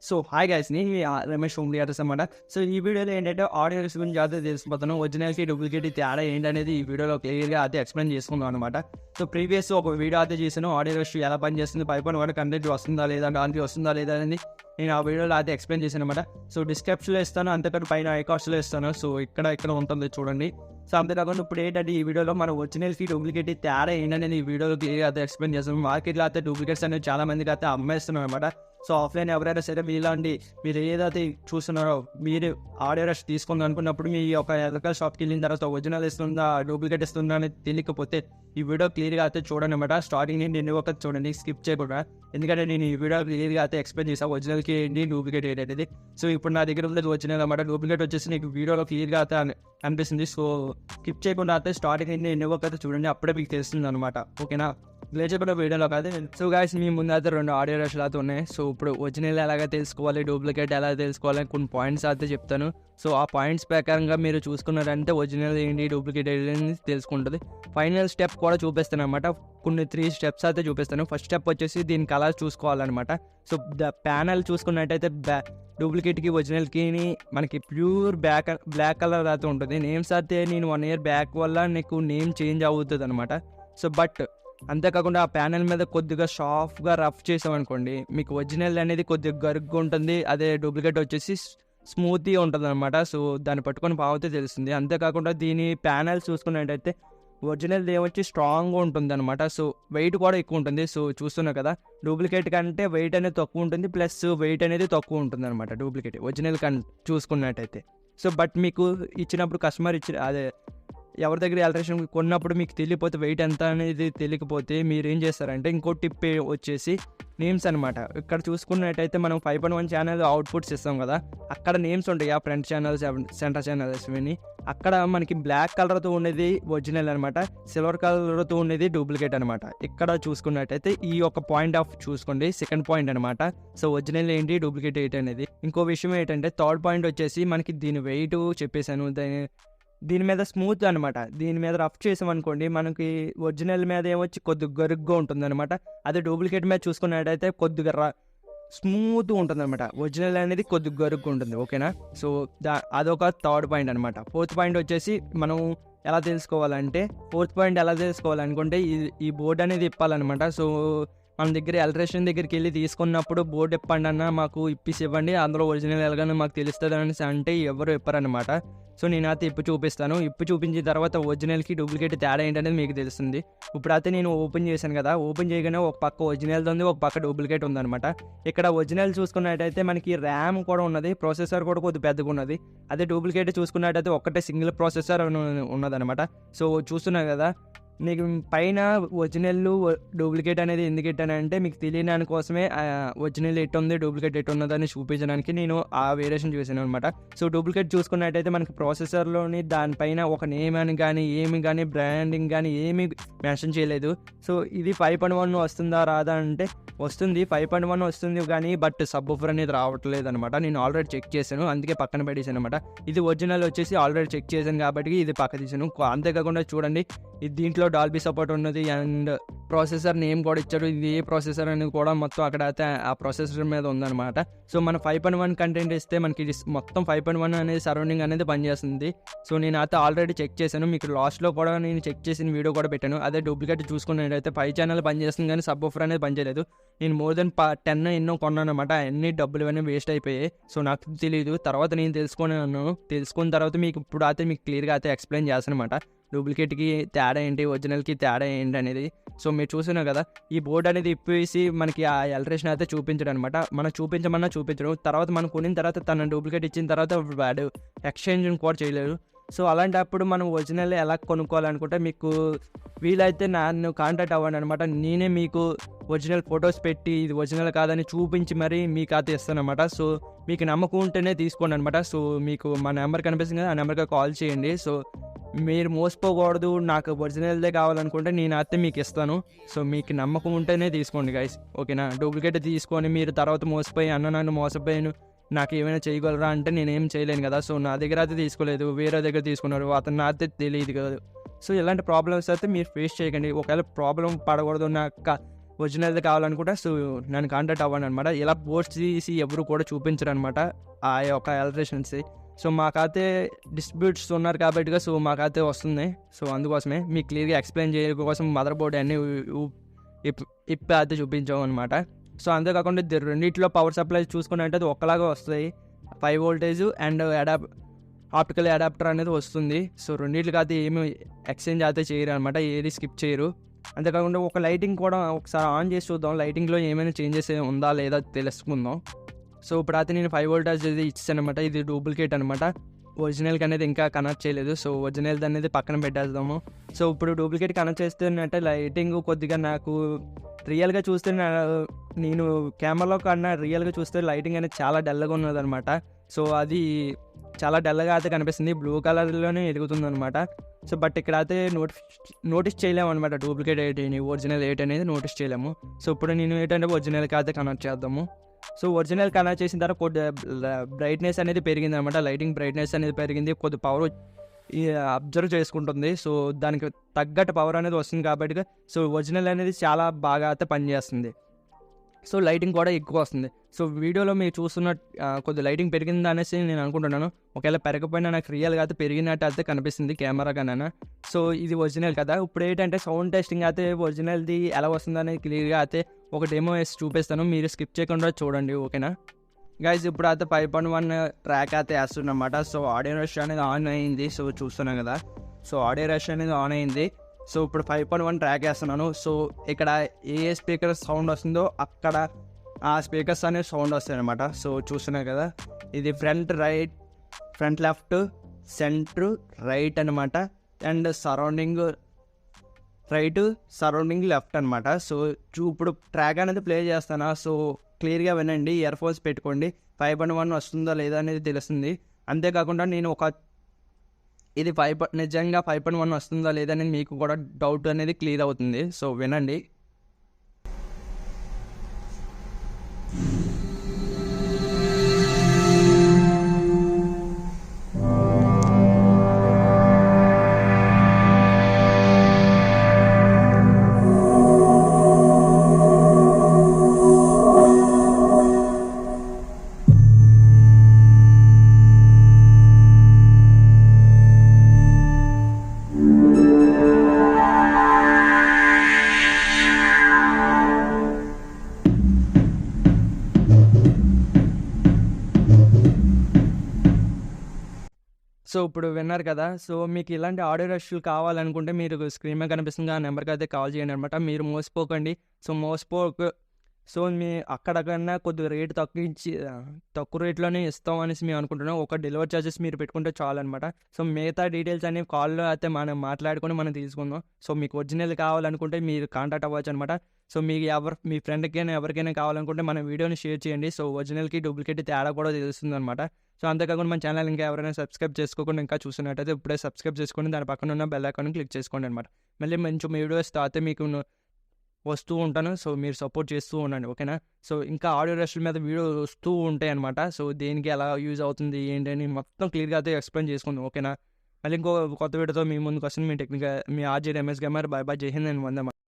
So hi guys, నేను మీ Ramesh home theatres అన్నమాట. So ఈ వీడియోలో ఏంటంటే ఆడియోస్ గురించి అయితే తెలిసిపోతాను. ఒరిజినల్కి డూప్లికేట్ తేడా ఏంటనేది ఈ వీడియోలో క్లియర్గా అయితే ఎక్స్ప్లెయిన్ చేసుకుందాం అనమాట. సో ప్రీవియస్ ఒక వీడియో అయితే చేశాను, ఆడియో రెస్ట్ ఎలా పనిచేస్తుంది, 5.1 కంటెంట్ వస్తుందా లేదా, దానికి వస్తుందా లేదా అని నేను ఆ వీడియోలో అయితే ఎక్స్ప్లెయిన్ చేశాను అనమాట. సో డిస్క్రిప్షన్లో ఇస్తాను, అంతేకాదు పైన ఐకాస్ట్లో ఇస్తాను. సో ఇక్కడ ఉంటుంది చూడండి. సో అంతేకాకుండా ఇప్పుడు ఏంటంటే ఈ వీడియోలో మన ఒరిజినల్కి డూప్లికేట్ తేడా ఏంటనేది ఈ వీడియోలో క్లియర్గా అయితే ఎక్స్ప్లెయిన్ చేస్తాను. మార్కెట్లో అయితే డూప్లికేట్స్ అనేవి చాలా మందికి అయితే అమ్మేస్తున్నాం అనమాట. సో ఆఫ్లైన్ ఎవరైనా సరే మీరు ఏదైతే చూస్తున్నారో, మీరు ఆడియో రెస్ట్ తీసుకుందాం అనుకున్నప్పుడు మీ యొక్క ఎలక్ట్రికల్ షాప్కి వెళ్ళిన తర్వాత ఒరిజినల్ ఇస్తుందా డూప్లికేట్ ఇస్తుందా అని తెలియకపోతే ఈ వీడియో క్లియర్గా అయితే చూడండి అనమాట. స్టార్టింగ్ నుండి ఎన్ని ఒకటి చూడండి, స్కిప్ చేయకుండా. ఎందుకంటే నేను ఈ వీడియో క్లియర్గా అయితే ఎక్స్ప్లెయిన్ చేశాను ఒరిజినల్కి ఏంటి డూప్లికేట్ ఏంటి. సో ఇప్పుడు నా దగ్గర ఉన్నది ఒరిజినల్ అనమాట. డూప్లికేట్ వచ్చేసి నీకు వీడియోలో క్లియర్గా అయితే అనిపిస్తుంది. సో స్కిప్ చేయకుండా అయితే స్టార్టింగ్ నుండి ఎన్ని ఒకటి చూడండి, అప్పుడే మీకు తెలుస్తుంది అనమాట. ఓకేనా, లేచకుండా వీడియోలో కాదు. సో గాయస్, మీ ముందు అయితే 2 ఆడియో రెస్ట్లు అయితే ఉన్నాయి. సో ఇప్పుడు ఒరిజినల్ ఎలాగ తెలుసుకోవాలి, డూప్లికేట్ ఎలా తెలుసుకోవాలి కొన్ని పాయింట్స్ అయితే చెప్తాను. సో ఆ పాయింట్స్ ప్రకారంగా మీరు చూసుకున్నారంటే ఒరిజినల్ ఏంటి డూప్లికేట్ ఏంటి తెలుసుకుంటుంది. ఫైనల్ స్టెప్ కూడా చూపిస్తాను అనమాట. కొన్ని 3 స్టెప్స్ అయితే చూపిస్తాను. ఫస్ట్ స్టెప్ వచ్చేసి దీని కలర్ చూసుకోవాలన్నమాట. సో ప్యానల్ చూసుకున్నట్టయితే డూప్లికేట్కి ఒరిజినల్కి మనకి ప్యూర్ బ్లాక్ కలర్ అయితే ఉంటుంది. నేమ్స్ అయితే నేను 1 year బ్యాక్ వల్ల నీకు నేమ్ చేంజ్ అవుతుంది అనమాట. సో బట్ అంతేకాకుండా ఆ ప్యానెల్ మీద కొద్దిగా సాఫ్ట్గా రఫ్ చేసామనుకోండి, మీకు ఒరిజినల్ అనేది కొద్దిగా గరుగ్గా ఉంటుంది. అదే డూప్లికేట్ వచ్చేసి స్మూత్గా ఉంటుంది అనమాట. సో దాన్ని పట్టుకొని పావుతే తెలుస్తుంది. అంతేకాకుండా దీని ప్యానెల్ చూసుకున్నట్టయితే ఒరిజినల్ ఏమొచ్చి స్ట్రాంగ్గా ఉంటుంది అనమాట. సో వెయిట్ కూడా ఎక్కువ ఉంటుంది. సో చూస్తున్నావు కదా, డూప్లికేట్ కంటే వెయిట్ అనేది తక్కువ ఉంటుంది, ప్లస్ వెయిట్ అనేది తక్కువ ఉంటుంది అనమాట డూప్లికేట్ ఒరిజినల్ చూసుకున్నట్టయితే. సో బట్ మీకు ఇచ్చినప్పుడు కస్టమర్ అదే ఎవరి దగ్గర ఎలక్ట్రీషియన్ కొన్నప్పుడు మీకు తెలియకపోతే వెయిట్ ఎంత అనేది తెలియకపోతే మీరు ఏం చేస్తారంటే ఇంకో టిప్ వచ్చేసి నేమ్స్ అనమాట. ఇక్కడ చూసుకున్నట్టయితే మనం 5.1 ఛానల్ అవుట్పుట్స్ ఇస్తాం కదా, అక్కడ నేమ్స్ ఉంటాయి. ఆ ఫ్రంట్ ఛానల్స్, సెంటర్ ఛానల్స్ ఇవన్నీ అక్కడ మనకి బ్లాక్ కలర్తో ఉండేది ఒరిజినల్ అనమాట, సిల్వర్ కలర్తో ఉండేది డూప్లికేట్ అనమాట. ఇక్కడ చూసుకున్నట్టయితే ఈ ఒక పాయింట్ ఆఫ్ చూసుకోండి, సెకండ్ పాయింట్ అనమాట. సో ఒరిజినల్ ఏంటి డూప్లికేట్ ఏంటి అనేది. ఇంకో విషయం ఏంటంటే థర్డ్ పాయింట్ వచ్చేసి మనకి దీని వెయిట్ చెప్పేశాను. దీని మీద స్మూత్ అనమాట. దీని మీద రఫ్ చేసామనుకోండి, మనకి ఒరిజినల్ మీద ఏమొచ్చి కొద్దిగా గరుగ్గా ఉంటుంది అనమాట. అదే డూప్లికేట్ మీద చూసుకున్నట్టయితే కొద్దిగా స్మూత్గా ఉంటుంది అనమాట. ఒరిజినల్ అనేది కొద్దిగా గరుగ్గా ఉంటుంది. ఓకేనా, సో అదొక థర్డ్ పాయింట్ అనమాట. ఫోర్త్ పాయింట్ వచ్చేసి మనం ఎలా తెలుసుకోవాలనుకుంటే ఈ బోర్డు అనేది ఇప్పాలన్నమాట. సో మన దగ్గర ఎలక్ట్రీషియన్ దగ్గరికి వెళ్ళి తీసుకున్నప్పుడు బోర్డు ఇప్పండి అన్న, మాకు ఇప్పిసి ఇవ్వండి, అందులో ఒరిజినల్ ఎలాగైనా మాకు తెలుస్తుంది అనేసి అంటే ఎవరు ఇప్పారనమాట. సో నేనైతే ఇప్పు చూపిస్తాను. ఇప్పు చూపించిన తర్వాత ఒరిజినల్కి డూప్లికేట్ తేడా ఏంటనేది మీకు తెలుస్తుంది. ఇప్పుడైతే నేను ఓపెన్ చేశాను కదా, ఓపెన్ చేయగానే ఒక పక్క ఒరిజినల్ ఉంది, ఒక పక్క డూప్లికేట్ ఉందన్నమాట. ఇక్కడ ఒరిజినల్ చూసుకున్నట్టయితే మనకి ర్యామ్ కూడా ఉన్నది, ప్రాసెసర్ కూడా కొద్దిగా పెద్దగా ఉన్నది. అదే డూప్లికేట్ చూసుకున్నట్టయితే ఒక్కటే సింగిల్ ప్రాసెసర్ ఉన్నదన్నమాట. సో చూస్తున్నారు కదా, నీకు పైన ఒరిజినల్ డూప్లికేట్ అనేది ఎందుకు పెట్టానంటే మీకు తెలియడానికి కోసమే. ఒరిజినల్ ఎటు ఉంది, డూప్లికేట్ ఎటు ఉన్నదని చూపించడానికి నేను ఆ వేరియేషన్ చూసాను అనమాట. సో డూప్లికేట్ చూసుకున్నట్టయితే మనకి ప్రాసెసర్లోని దానిపైన ఒక నేమ్ అని కానీ ఏమి కానీ బ్రాండింగ్ కానీ ఏమీ మెన్షన్ చేయలేదు. సో ఇది 5.1 వస్తుందా రాదా అంటే వస్తుంది, 5.1 వస్తుంది కానీ బట్ సబ్వూఫర్ అనేది రావట్లేదు అనమాట. నేను ఆల్రెడీ చెక్ చేశాను, అందుకే పక్కన పెట్టేశాను అనమాట. ఇది ఒరిజినల్ వచ్చేసి ఆల్రెడీ చెక్ చేశాను కాబట్టి ఇది పక్క తీసాను. అంతేకాకుండా చూడండి, ఇది దీంట్లో డాల్బీ సపోర్ట్ ఉన్నది అండ్ ప్రాసెసర్ నేమ్ కూడా ఇచ్చాడు. ఇది ఏ ప్రాసెసర్ అనేది కూడా మొత్తం అక్కడ అయితే ఆ ప్రాసెసర్ మీద ఉందన్నమాట. సో మనం 5.1 కంటెంట్ ఇస్తే మనకి మొత్తం 5.1 అనేది సరౌండింగ్ అనేది పనిచేస్తుంది. సో నేను అయితే ఆల్రెడీ చెక్ చేశాను, మీకు లాస్ట్లో కూడా నేను చెక్ చేసిన వీడియో కూడా పెట్టాను. అదే డూప్లికేట్ చూసుకున్నట్టయితే 5 ఛానల్ పనిచేస్తుంది కానీ సబ్వూఫర్ అనేది పనిచేయలేదు. నేను మోర్ దెన్ 10 ఎన్నో కొన్నాను అనమాట. అన్ని డబ్బులు ఇవన్నీ వేస్ట్ అయిపోయాయి. సో నాకు తెలియదు, తర్వాత నేను తెలుసుకున్న తర్వాత మీకు ఇప్పుడు అయితే మీకు క్లియర్గా అయితే ఎక్స్ప్లెయిన్ చేస్తాను అనమాట. డూప్లికేట్కి తేడా ఏంటి, ఒరిజినల్కి తేడా ఏంటి అనేది. సో మీరు చూస్తున్నారు కదా, ఈ బోర్డు అనేది ఇప్పేసి మనకి ఆ ఎలక్ట్రీషియన్ అయితే చూపించడం అనమాట. మనం చూపించడం తర్వాత మనం కొనిన తర్వాత తన డూప్లికేట్ ఇచ్చిన తర్వాత వాడు ఎక్స్చేంజ్ కూడా చేయలేరు. సో అలాంటప్పుడు మనం ఒరిజినల్ ఎలా కొనుక్కోవాలనుకుంటే మీకు వీలైతే నన్ను కాంటాక్ట్ అవ్వండి అనమాట. నేనే మీకు ఒరిజినల్ ఫొటోస్ పెట్టి ఇది ఒరిజినల్ కాదని చూపించి మరీ మీకు అయితే ఇస్తాను అనమాట. సో మీకు నమ్మకం ఉంటేనే తీసుకోండి అనమాట. సో మీకు మా నెంబర్ కనిపిస్తుంది కదా, ఆ నెంబర్కి కాల్ చేయండి. సో మీరు మోసపోకూడదు, నాకు ఒరిజినల్దే కావాలనుకుంటే నేను అయితే మీకు ఇస్తాను. సో మీకు నమ్మకం ఉంటేనే తీసుకోండి గైస్, ఓకేనా. డూప్లికేట్ తీసుకొని మీరు తర్వాత మోసపోయి నన్ను మోసపోయాను, నాకు ఏమైనా చేయగలరా అంటే నేనేం చేయలేను కదా. సో నా దగ్గర అయితే తీసుకోలేదు, వేరే దగ్గర తీసుకున్నారు, అతను నాకైతే తెలియదు కదా. సో ఇలాంటి ప్రాబ్లమ్స్ అయితే మీరు ఫేస్ చేయకండి. ఒకవేళ ప్రాబ్లం పడకూడదు, ఒరిజినల్ది కావాలనుకుంటే సో నన్ను కాంటాక్ట్ అవ్వండి అనమాట. ఇలా పోస్ట్ తీసి ఎవరు కూడా చూపించరు అనమాట ఆ యొక్క ఎలక్ట్రీషియన్స్. సో మాకైతే డిస్ట్రిబ్యూటర్స్ ఉన్నారు కాబట్టి సో మాకైతే వస్తుంది. సో అందుకోసమే మీకు క్లియర్గా ఎక్స్ప్లెయిన్ చేయడం కోసం మదర్ బోర్డ్ అన్నీ ఇప్పి అయితే చూపించాం అనమాట. సో అంతేకాకుండా రెండింటిలో పవర్ సప్లై చూసుకున్నట్టు అది ఒక్కలాగా వస్తాయి. 5 వోల్టేజ్ అండ్ ఆప్టికల్ అడాప్టర్ అనేది వస్తుంది. సో రెండింటికి అయితే ఏమి ఎక్స్చేంజ్ అయితే చేయరు అనమాట, ఏది స్కిప్ చేయరు. అంతేకాకుండా ఒక లైటింగ్ కూడా ఒకసారి ఆన్ చేసి చూద్దాం, లైటింగ్లో ఏమైనా చేంజెస్ ఉందా లేదా తెలుసుకుందాం. సో ఇప్పుడు అయితే నేను 5 వోల్టేజ్ ఇది ఇచ్చాను అనమాట. ఇది డూప్లికేట్ అనమాట, ఒరిజినల్కి అనేది ఇంకా కనెక్ట్ చేయలేదు. సో ఒరిజినల్ అనేది పక్కన పెట్టేద్దాము. సో ఇప్పుడు డూప్లికేట్ కనెక్ట్ చేస్తున్నట్టే లైటింగ్ కొద్దిగా నాకు రియల్గా చూస్తే నేను కెమెరాలో కన్నా రియల్గా చూస్తే లైటింగ్ అనేది చాలా డల్గా ఉన్నదనమాట. సో అది చాలా డల్గా అయితే కనిపిస్తుంది, బ్లూ కలర్లోనే ఎదుగుతుంది అనమాట. సో బట్ ఇక్కడ అయితే నోటీస్ చేయలేము అనమాట, డూప్లికేట్ ఏంటి ఒరిజినల్ ఏంటి అనేది నోటీస్ చేయలేము. సో ఇప్పుడు నేను ఏంటంటే ఒరిజినల్కి అయితే కనెక్ట్ చేద్దాము. సో ఒరిజినల్ కనెక్ట్ చేసిన తర్వాత కొద్ది బ్రైట్నెస్ అనేది పెరిగింది అనమాట, లైటింగ్ బ్రైట్నెస్ అనేది పెరిగింది, కొద్ది పవర్ అబ్జర్వ్ చేసుకుంటుంది. సో దానికి తగ్గట్టు పవర్ అనేది వస్తుంది కాబట్టి సో ఒరిజినల్ అనేది చాలా బాగా అయితే పనిచేస్తుంది. సో లైటింగ్ కూడా ఎక్కువ వస్తుంది. సో వీడియోలో మీరు చూస్తున్న కొద్ది లైటింగ్ పెరిగింది అనేసి నేను అనుకుంటున్నాను. ఒకవేళ పెరగకపోయినా నాకు రియల్గా అయితే పెరిగినట్టు అయితే కనిపిస్తుంది కెమెరా కన్నా. సో ఇది ఒరిజినల్ కదా. ఇప్పుడు ఏంటంటే సౌండ్ టెస్టింగ్ అయితే ఒరిజినల్ది ఎలా వస్తుందనేది క్లియర్గా అయితే ఒక డెమో వేసి చూపిస్తాను, మీరు స్కిప్ చేయకుండా చూడండి, ఓకేనా గైజ్. ఇప్పుడు అయితే 5.1 ట్రాక్ అయితే వేస్తున్నమాట. సో ఆడియో రష్ అనేది ఆన్ అయింది, సో చూస్తున్నాం కదా. సో ఆడియో రష్ అనేది ఆన్ అయింది. సో ఇప్పుడు 5.1 ట్రాక్ వేస్తున్నాను. సో ఇక్కడ ఏ స్పీకర్ సౌండ్ వస్తుందో అక్కడ ఆ స్పీకర్స్ అనేవి సౌండ్ వస్తాయి అనమాట. సో చూస్తున్నాయి కదా, ఇది ఫ్రంట్ లెఫ్ట్, సెంటర్ రైట్ అనమాట, and surrounding right, surrounding left అనమాట. సో ఇప్పుడు ట్రాక్ అనేది ప్లే చేస్తాను. సో క్లియర్గా వినండి, ఇయర్ ఫోన్స్ పెట్టుకోండి, 5.1 వస్తుందా లేదా అనేది తెలుస్తుంది. అంతేకాకుండా నేను ఇది నిజంగా 5.1 వస్తుందా లేదా అనేది మీకు కూడా డౌట్ అనేది క్లియర్ అవుతుంది. సో వినండి. సో ఇప్పుడు విన్నారు కదా. సో మీకు ఇలాంటి ఆడియో రష్లు కావాలనుకుంటే మీరు స్క్రీన్ మీద కనిపిస్తుంది ఆ నెంబర్కి అయితే కాల్ చేయండి అనమాట. మీరు మోసపోకండి. సో సో మీ అక్కడకన్నా కొద్దిగా రేటు తక్కువ రేట్లోనే ఇస్తాం అనేసి మేము అనుకుంటున్నాం. ఒక డెలివరీ ఛార్జెస్ మీరు పెట్టుకుంటే చాలు అనమాట. సో మిగతా డీటెయిల్స్ అనేవి కాల్లో అయితే మనం మాట్లాడుకొని మనం తీసుకుందాం. సో మీకు ఒరిజినల్ కావాలనుకుంటే మీరు కాంటాక్ట్ అవ్వచ్చు అనమాట. సో మీకు మీ ఫ్రెండ్కైనా ఎవరికైనా కావాలనుకుంటే మన వీడియోని షేర్ చేయండి. సో ఒరిజినల్కి డూప్లికేట్ తేడా కూడా తెలుస్తుంది అనమాట. సో అంతేకాకుండా మన ఛానల్ ఇంకా ఎవరైనా సబ్స్క్రైబ్ చేసుకోకుండా ఇంకా చూస్తున్నట్టయితే ఇప్పుడే సబ్స్క్రైబ్ చేసుకోండి, దాని పక్కన ఉన్న బెల్ ఐకాన్ క్లిక్ చేసుకోండి అనమాట. మళ్ళీ మంచి వీడియోస్ అయితే మీకు వస్తూ ఉంటాను. సో మీరు సపోర్ట్ చేస్తూ ఉండండి, ఓకేనా. సో ఇంకా ఆడియో రష్ల మీద వీడియో వస్తూ ఉంటాయి అనమాట. సో దేనికి ఎలా యూజ్ అవుతుంది ఏంటి అని మొత్తం క్లియర్గా అయితే ఎక్స్ప్లెయిన్ చేసుకుందాం, ఓకేనా. మళ్ళీ ఇంకో కొత్త వీడియోతో మీ ముందుకు వస్తుంది మీ RJ Ramesh gamer. By by, జై హింద్ అండ్ వందే మాతరం.